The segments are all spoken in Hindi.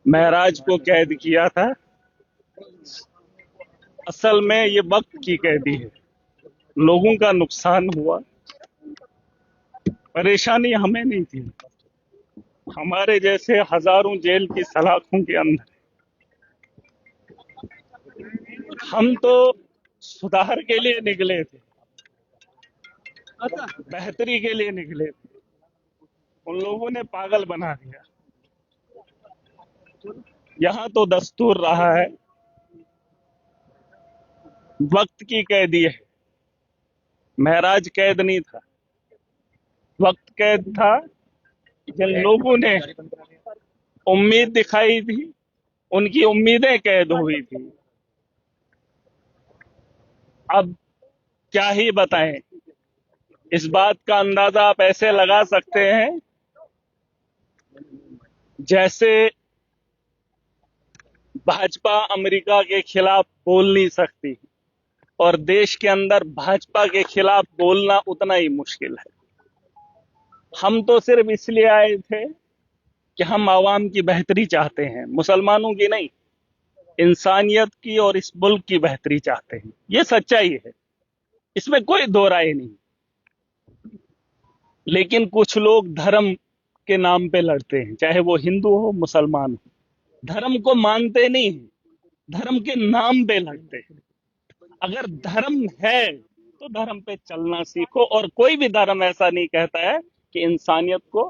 महराज को कैद किया था। असल में ये वक्त की कैदी है। लोगों का नुकसान हुआ, परेशानी हमें नहीं थी। हमारे जैसे हजारों जेल की सलाखों के अंदर। हम तो सुधार के लिए निकले थे, बेहतरी के लिए निकले थे। उन लोगों ने पागल बना दिया। यहाँ तो दस्तूर रहा है, वक्त की कैदी है। महराज कैद नहीं था, वक्त कैद था। जिन लोगों ने उम्मीद दिखाई थी, उनकी उम्मीदें कैद हुई थी। अब क्या ही बताएं। इस बात का अंदाजा आप ऐसे लगा सकते हैं जैसे भाजपा अमेरिका के खिलाफ बोल नहीं सकती और देश के अंदर भाजपा के खिलाफ बोलना उतना ही मुश्किल है। हम तो सिर्फ इसलिए आए थे कि हम आवाम की बेहतरी चाहते हैं, मुसलमानों की नहीं, इंसानियत की और इस मुल्क की बेहतरी चाहते हैं। ये सच्चाई है, इसमें कोई दो राय नहीं। लेकिन कुछ लोग धर्म के नाम पे लड़ते हैं, चाहे वो हिंदू हो मुसलमान हो। धर्म को मानते नहीं है, धर्म के नाम पे लड़ते हैं। अगर धर्म है तो धर्म पे चलना सीखो। और कोई भी धर्म ऐसा नहीं कहता है कि इंसानियत को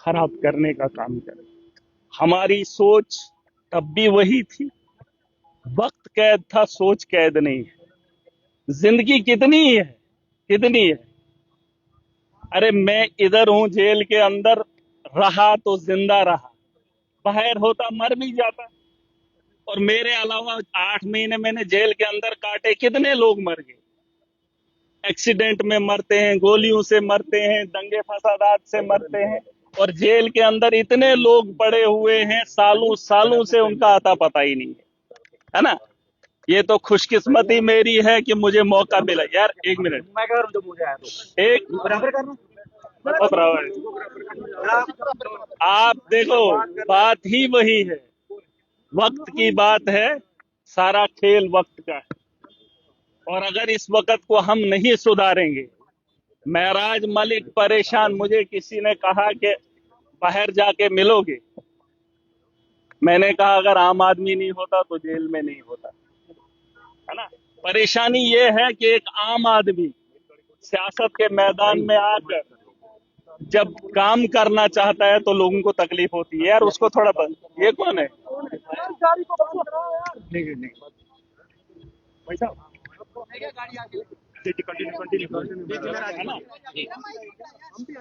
खराब करने का काम करे। हमारी सोच तब भी वही थी। वक्त कैद था, सोच कैद नहीं है। जिंदगी कितनी है, कितनी है। अरे मैं इधर हूं जेल के अंदर, रहा तो जिंदा रहा, बाहर होता मर भी जाता। और मेरे अलावा 8 महीने मैंने जेल के अंदर काटे, कितने लोग मर गए। एक्सीडेंट में मरते हैं, गोलियों से मरते हैं, दंगे फसादात से मरते हैं। और जेल के अंदर इतने लोग पड़े हुए हैं, सालों सालों से उनका आता पता ही नहीं है ना। ये तो खुशकिस्मती मेरी है कि मुझे मौका मिला। यार एक मिनट, मैं कह रहा हूं, जब मुझे आया तो एक बराबर करना। आप देखो, बात ही वही है, वक्त की बात है। सारा खेल वक्त का है। और अगर इस वक्त को हम नहीं सुधारेंगे, महराज मलिक परेशान, मुझे किसी ने कहा कि बाहर जाके मिलोगे। मैंने कहा अगर आम आदमी नहीं होता तो जेल में नहीं होता, है ना। परेशानी ये है कि एक आम आदमी सियासत के मैदान में आकर जब काम करना चाहता है तो लोगों को तकलीफ होती है। यार उसको थोड़ा ये कौन है? नहीं नहीं भाई साहब, है ना।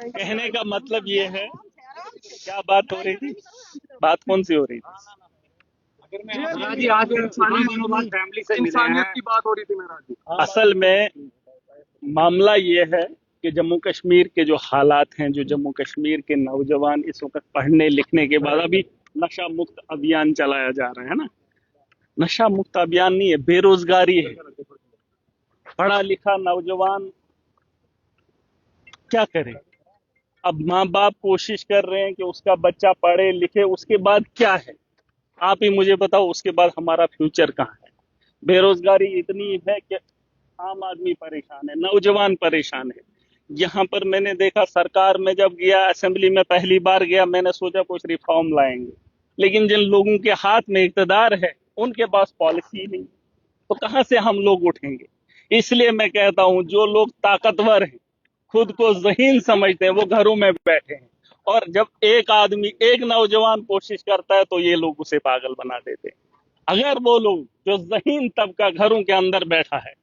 कहने का मतलब ये है, क्या बात हो रही थी, बात कौन सी हो रही थी? जी आज फैमिली से इंसानियत की बात हो रही थी महाराज जी। असल में मामला ये है कि जम्मू कश्मीर के जो हालात हैं, जो जम्मू कश्मीर के नौजवान इस वक्त पढ़ने लिखने के बाद, अभी नशा मुक्त अभियान चलाया जा रहा है ना। नशा मुक्त अभियान नहीं है, बेरोजगारी है। पढ़ा लिखा नौजवान क्या करे? अब माँ बाप कोशिश कर रहे हैं कि उसका बच्चा पढ़े लिखे, उसके बाद क्या है आप ही मुझे बताओ, उसके बाद हमारा फ्यूचर कहाँ है? बेरोजगारी इतनी है कि आम आदमी परेशान है, नौजवान परेशान है। यहाँ पर मैंने देखा, सरकार में जब गया, असेंबली में पहली बार गया, मैंने सोचा कुछ रिफॉर्म लाएंगे। लेकिन जिन लोगों के हाथ में इक़्तिदार है उनके पास पॉलिसी नहीं, तो कहां से हम लोग उठेंगे? इसलिए मैं कहता हूं, जो लोग ताकतवर हैं, खुद को ज़हीन समझते हैं, वो घरों में बैठे हैं। और जब एक आदमी, एक नौजवान कोशिश करता है तो ये लोग उसे पागल बना देते हैं। अगर वो लोग जो ज़हीन तबका घरों के अंदर बैठा है,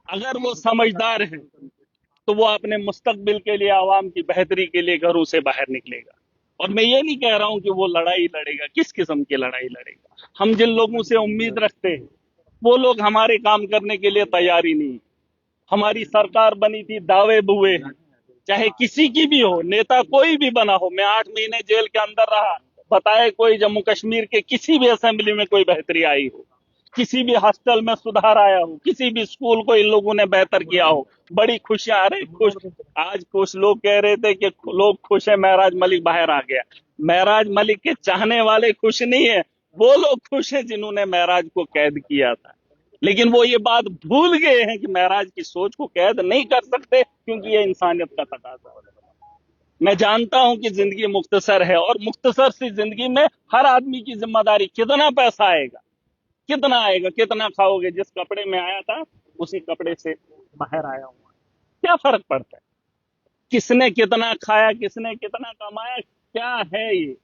अगर वो समझदार है, तो वो अपने मुस्तकबिल के लिए, आवाम की बेहतरी के लिए घरों से बाहर निकलेगा। और मैं ये नहीं कह रहा हूं कि वो लड़ाई लड़ेगा, किस किस्म की लड़ाई लड़ेगा। हम जिन लोगों से उम्मीद रखते हैं वो लोग हमारे काम करने के लिए तैयार ही नहीं। हमारी सरकार बनी थी, दावे बुए हैं, चाहे किसी की भी हो, नेता कोई भी बना हो। मैं 8 महीने जेल के अंदर रहा, बताए कोई जम्मू कश्मीर के किसी भी असेंबली में कोई बेहतरी आई हो, किसी भी हॉस्टल में सुधार आया हो, किसी भी स्कूल को इन लोगों ने बेहतर किया हो, बड़ी खुशियां। अरे खुश, आज कुछ लोग कह रहे थे कि लोग खुश है महराज मलिक बाहर आ गया। महराज मलिक के चाहने वाले खुश नहीं है, वो लोग खुश हैं जिन्होंने महराज को कैद किया था। लेकिन वो ये बात भूल गए हैं कि महराज की सोच को कैद नहीं कर सकते, क्योंकि ये इंसानियत का तकाजा है। मैं जानता हूं कि जिंदगी मुख्तसर है, और मुख्तसर सी जिंदगी में हर आदमी की जिम्मेदारी, कितना पैसा आएगा, कितना आएगा, कितना खाओगे, जिस कपड़े में आया था उसी कपड़े से बाहर आया हुआ, क्या फर्क पड़ता है, किसने कितना खाया, किसने कितना कमाया, क्या है ये।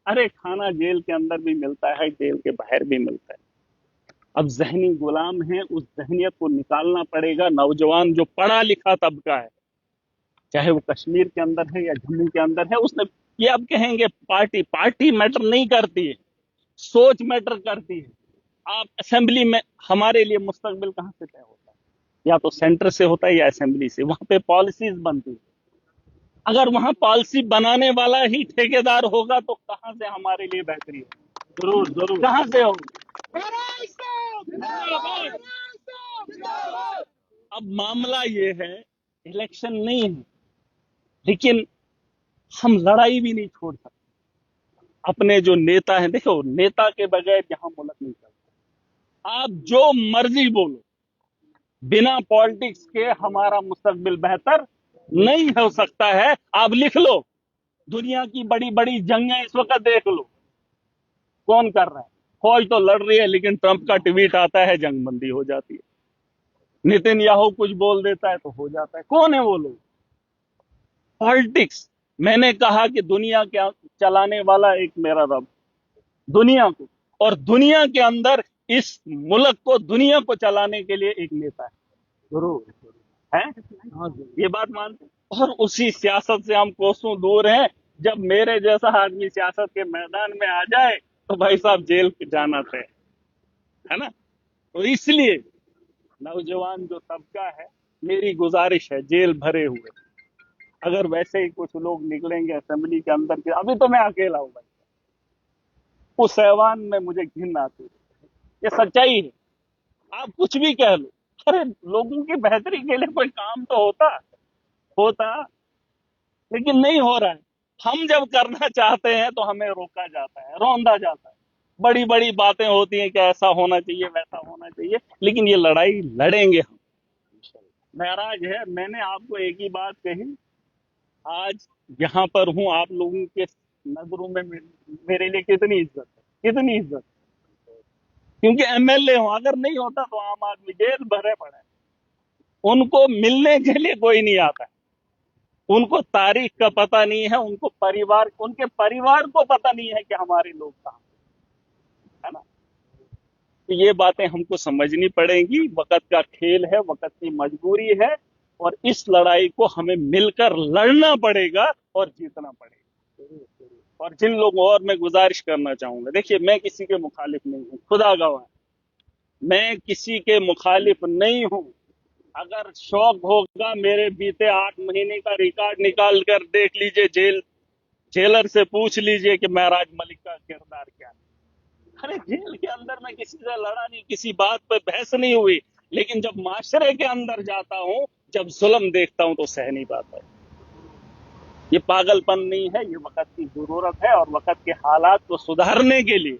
अरे खाना जेल के अंदर भी मिलता है, जेल के बाहर भी मिलता है। अब जहनी गुलाम है, उस जहनियत को निकालना पड़ेगा। नौजवान जो पढ़ा लिखा तबका है, चाहे वो कश्मीर के अंदर है या जम्मू के अंदर है, उसने, ये अब कहेंगे पार्टी पार्टी मैटर नहीं करती है, सोच मैटर करती है। आप असेंबली में, हमारे लिए मुस्तकबिल कहां से तय होता है, या तो सेंटर से होता है या असेंबली से, वहां पे पॉलिसीज बनती है। अगर वहां पॉलिसी बनाने वाला ही ठेकेदार होगा तो कहां से हमारे लिए बेहतरी होगी, जरूर जरूर कहां से होगी। अब मामला ये है, इलेक्शन नहीं है, लेकिन हम लड़ाई भी नहीं छोड़ सकते। अपने जो नेता हैं, देखो नेता के बगैर यहां मुल्क नहीं चलता। आप जो मर्जी बोलो, बिना पॉलिटिक्स के हमारा मुस्तकबिल बेहतर नहीं हो सकता है। आप लिख लो, दुनिया की बड़ी बड़ी जंगें इस वक्त देख लो, कौन कर रहा है। फौज तो लड़ रही है, लेकिन ट्रंप का ट्वीट आता है, जंग बंदी हो जाती है। नितिन याहू कुछ बोल देता है तो हो जाता है। कौन है वो लोग? पॉलिटिक्स। मैंने कहा कि दुनिया के चलाने वाला एक मेरा रब, दुनिया को, और दुनिया के अंदर इस मुल्क को, दुनिया को चलाने के लिए एक नेता है, जरूर है। ये बात मानते हैं? और उसी सियासत से हम कोसों दूर हैं। जब मेरे जैसा आदमी सियासत के मैदान में आ जाए तो भाई साहब जेल जाना तय है ना। तो इसलिए नौजवान जो तबका है, मेरी गुजारिश है, जेल भरे हुए, अगर वैसे ही कुछ लोग निकलेंगे असेंबली के अंदर के, अभी तो मैं अकेला हूं भाई, उस ऐवान में मुझे घिन आती है। ये सच्चाई है, आप कुछ भी कह लो। अरे लोगों की बेहतरी के लिए कोई काम तो होता, लेकिन नहीं हो रहा है। हम जब करना चाहते हैं तो हमें रोका जाता है, रौंदा जाता है। बड़ी बड़ी बातें होती हैं कि ऐसा होना चाहिए, वैसा होना चाहिए, लेकिन ये लड़ाई लड़ेंगे हम। महराज है, मैंने आपको एक ही बात कही, आज यहाँ पर हूं, आप लोगों के नजरों में मेरे लिए कितनी इज्जत है, कितनी इज्जत, क्योंकि एमएलए हूं। अगर नहीं होता तो आम आदमी जेल भरे पड़े, उनको मिलने के लिए कोई नहीं आता है, उनको तारीख का पता नहीं है, उनको परिवार, उनके परिवार को पता नहीं है कि हमारे लोग कहाँ, है ना। तो ये बातें हमको समझनी पड़ेंगी। वक्त का खेल है, वक्त की मजबूरी है, और इस लड़ाई को हमें मिलकर लड़ना पड़ेगा और जीतना पड़ेगा। और जिन लोगों, और मैं गुजारिश करना चाहूंगा, देखिए मैं किसी के मुखालिफ नहीं हूं, खुदा गवाह, मैं किसी के मुखालिफ नहीं हूं। अगर शौक होगा, मेरे बीते 8 महीने का रिकॉर्ड निकाल कर देख लीजिए, जेलर से पूछ लीजिए कि महराज मलिक का किरदार क्या है। अरे जेल के अंदर मैं किसी से लड़ा नहीं, किसी बात पर बहस नहीं हुई, लेकिन जब माशरे के अंदर जाता हूं, जब जुल्म देखता हूं तो सह नहीं पाता। ये पागलपन नहीं है, ये वक्त की जरूरत है, और वक्त के हालात को सुधारने के लिए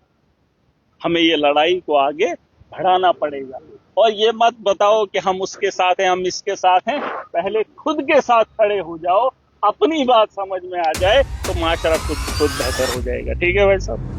हमें ये लड़ाई को आगे बढ़ाना पड़ेगा। और ये मत बताओ कि हम उसके साथ हैं, हम इसके साथ हैं। पहले खुद के साथ खड़े हो जाओ, अपनी बात समझ में आ जाए तो माशरा खुद बेहतर हो जाएगा। ठीक है भाई साहब।